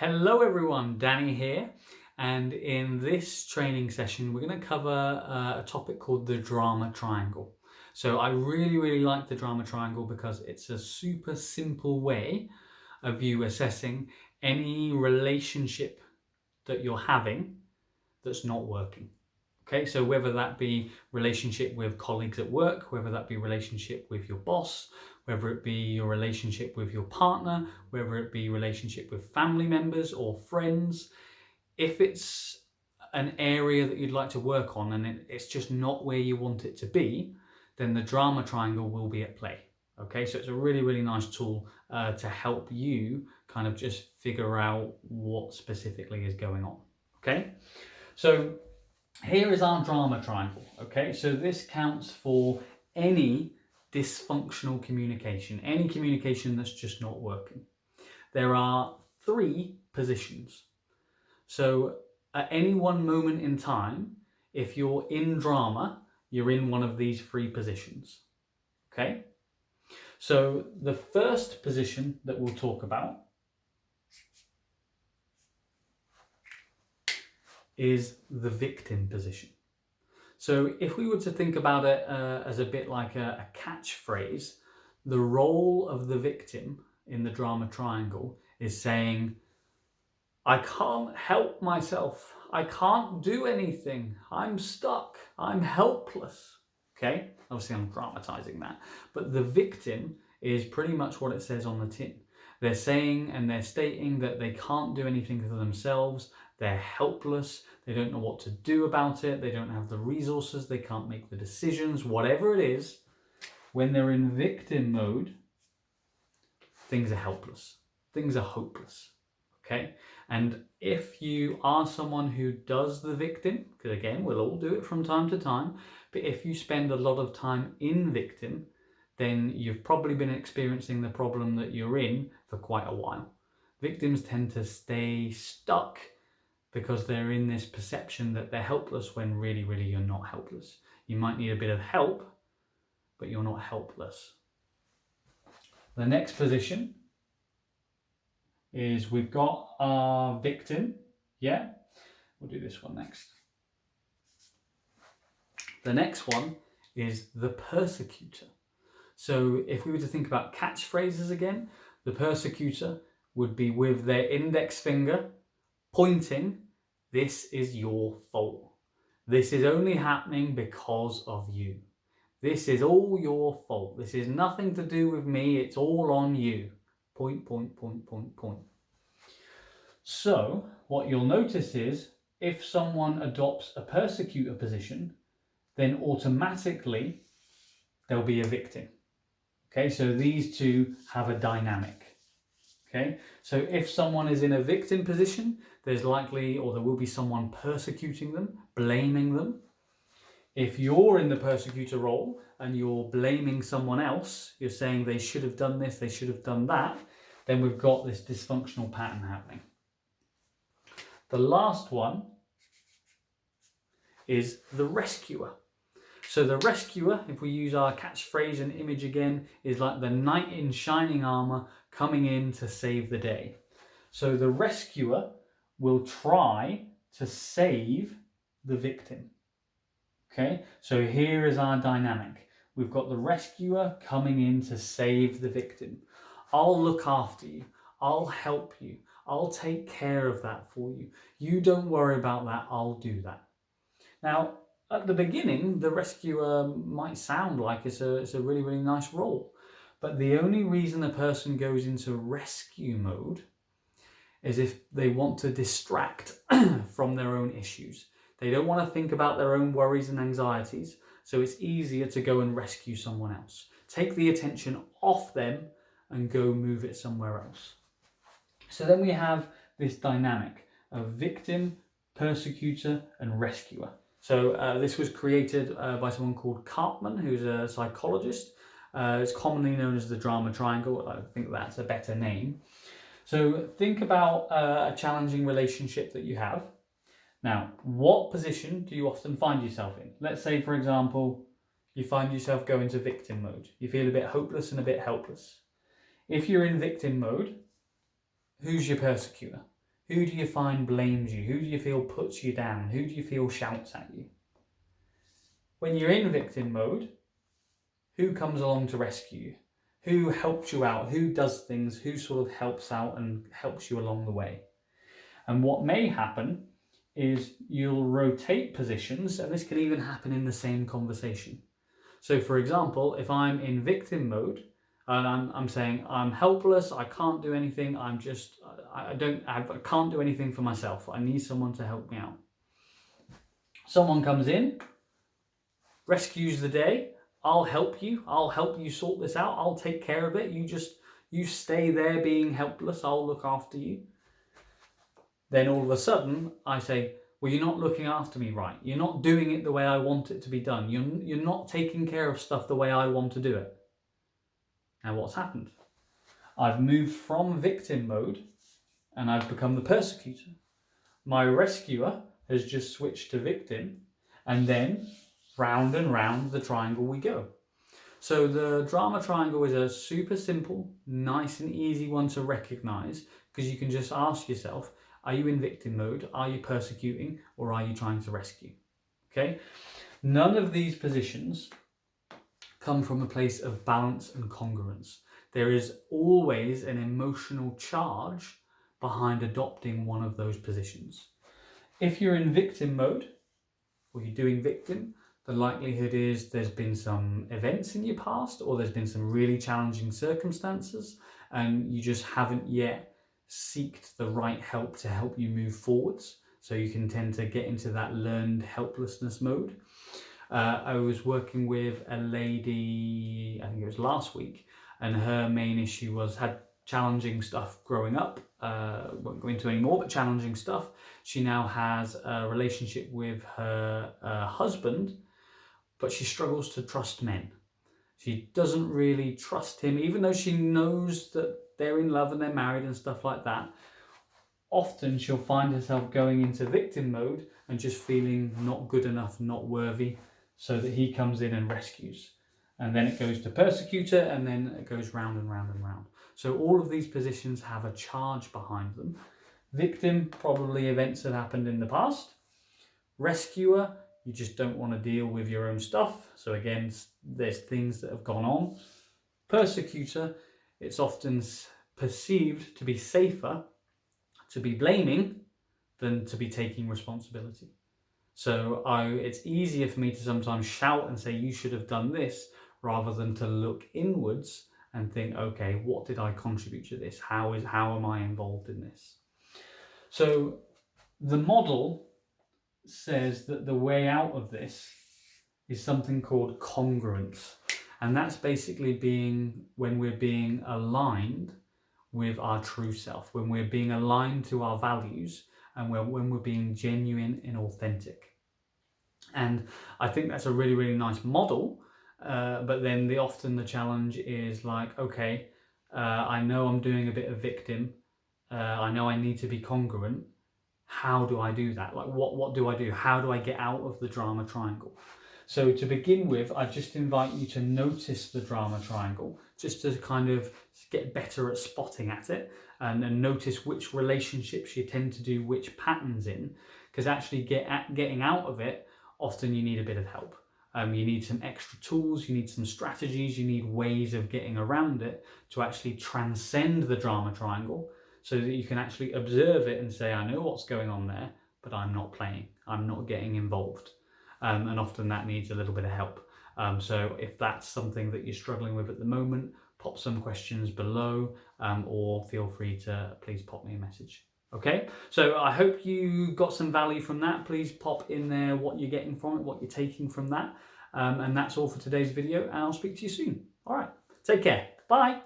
Hello everyone, Danny here, and in this training session we're going to cover a topic called the drama triangle. So I really like the drama triangle because it's a super simple way of you assessing any relationship that you're having that's not working. Okay, so whether that be relationship with colleagues at work, whether that be relationship with your boss, whether it be your relationship with your partner, whether it be relationship with family members or friends, if it's an area that you'd like to work on and it's just not where you want it to be, then the drama triangle will be at play. Okay, so it's a really nice tool to help you kind of just figure out what specifically is going on. Okay, so here is our drama triangle. Okay, so this counts for any dysfunctional communication, any communication that's just not working. There are 3 positions. So at any one moment in time, if you're in drama, you're in one of these 3 positions. Okay, so the first position that we'll talk about is the victim position. So if we were to think about it as a bit like a catchphrase, the role of the victim in the drama triangle is saying, I can't help myself. I can't do anything. I'm stuck. I'm helpless. Okay, obviously I'm dramatizing that. But the victim is pretty much what it says on the tin. They're saying and they're stating that they can't do anything for themselves. They're helpless. They don't know what to do about it. They don't have the resources. They can't make the decisions. Whatever it is, when they're in victim mode, things are helpless. Things are hopeless. Okay? And if you are someone who does the victim, because again, we'll all do it from time to time, but if you spend a lot of time in victim, then you've probably been experiencing the problem that you're in for quite a while. Victims tend to stay stuck because they're in this perception that they're helpless when really you're not helpless. You might need a bit of help, but you're not helpless. The next position is we've got our victim. Yeah, we'll do this one next. The next one is the persecutor. So if we were to think about catchphrases again, the persecutor would be with their index finger pointing, this is your fault. This is only happening because of you. This is all your fault. This is nothing to do with me. It's all on you. Point. So what you'll notice is if someone adopts a persecutor position, then automatically there'll be a victim. Okay, so these two have a dynamic. Okay, so if someone is in a victim position, there's likely, or there will be someone persecuting them, blaming them. If you're in the persecutor role and you're blaming someone else, you're saying they should have done this, they should have done that, then we've got this dysfunctional pattern happening. The last one is the rescuer. So the rescuer, if we use our catchphrase and image again, is like the knight in shining armor coming in to save the day. So the rescuer will try to save the victim. Okay, so here is our dynamic. We've got the rescuer coming in to save the victim. I'll look after you. I'll help you. I'll take care of that for you. You don't worry about that. I'll do that. Now, at the beginning, the rescuer might sound like it's a really nice role. But the only reason a person goes into rescue mode is if they want to distract from their own issues. They don't want to think about their own worries and anxieties, so it's easier to go and rescue someone else. Take the attention off them and go move it somewhere else. So then we have this dynamic of victim, persecutor, and rescuer. So this was created by someone called Cartman, who's a psychologist. It's commonly known as the drama triangle. I think that's a better name. So think about a challenging relationship that you have. Now, what position do you often find yourself in? Let's say, for example, you find yourself going to victim mode. You feel a bit hopeless and a bit helpless. If you're in victim mode, who's your persecutor? Who do you find blames you? Who do you feel puts you down? Who do you feel shouts at you? When you're in victim mode, who comes along to rescue you? Who helps you out? Who does things? Who sort of helps out and helps you along the way? And what may happen is you'll rotate positions, and this can even happen in the same conversation. So for example, if I'm in victim mode and I'm saying I'm helpless, I can't do anything, I can't do anything for myself, I need someone to help me out. Someone comes in, rescues the day, I'll help you sort this out, I'll take care of it, you stay there being helpless, I'll look after you. Then all of a sudden I say, well, you're not looking after me right. You're not doing it the way I want it to be done. You're not taking care of stuff the way I want to do it. Now what's happened? I've moved from victim mode and I've become the persecutor. My rescuer has just switched to victim, and then round and round the triangle we go. So the drama triangle is a super simple, nice and easy one to recognize, because you can just ask yourself, are you in victim mode? Are you persecuting? Or are you trying to rescue? Okay. None of these positions come from a place of balance and congruence. There is always an emotional charge behind adopting one of those positions. If you're in victim mode, or you're doing victim, the likelihood is there's been some events in your past, or there's been some really challenging circumstances, and you just haven't yet seeked the right help to help you move forwards. So you can tend to get into that learned helplessness mode. I was working with a lady, I think it was last week, and her main issue was had challenging stuff growing up. Won't go into any more, but challenging stuff. She now has a relationship with her husband, but she struggles to trust men. She doesn't really trust him, even though she knows that they're in love and they're married and stuff like that. Often she'll find herself going into victim mode and just feeling not good enough, not worthy, so that he comes in and rescues. And then it goes to persecutor, and then it goes round and round and round. So all of these positions have a charge behind them. Victim, probably events that happened in the past. Rescuer, you just don't want to deal with your own stuff. So again, there's things that have gone on. Persecutor, it's often perceived to be safer to be blaming than to be taking responsibility. So it's easier for me to sometimes shout and say, you should have done this, rather than to look inwards and think, okay, what did I contribute to this? How am I involved in this? So the model says that the way out of this is something called congruence. And that's basically when we're being aligned with our true self, when we're being aligned to our values, and when we're being genuine and authentic. And I think that's a really, really nice model. But then often the challenge is like, okay, I know I'm doing a bit of victim. I know I need to be congruent. How do I do that? Like, what do I do? How do I get out of the drama triangle? So to begin with, I just invite you to notice the drama triangle, just to kind of get better at spotting at it, and then notice which relationships you tend to do which patterns in, because actually getting out of it, often you need a bit of help. You need some extra tools, you need some strategies, you need ways of getting around it to actually transcend the drama triangle, so that you can actually observe it and say, I know what's going on there, but I'm not playing, I'm not getting involved. And often that needs a little bit of help. So if that's something that you're struggling with at the moment, pop some questions below, or feel free to please pop me a message. Okay, so I hope you got some value from that. Please pop in there what you're getting from it, what you're taking from that. And that's all for today's video, and I'll speak to you soon. All right, take care. Bye.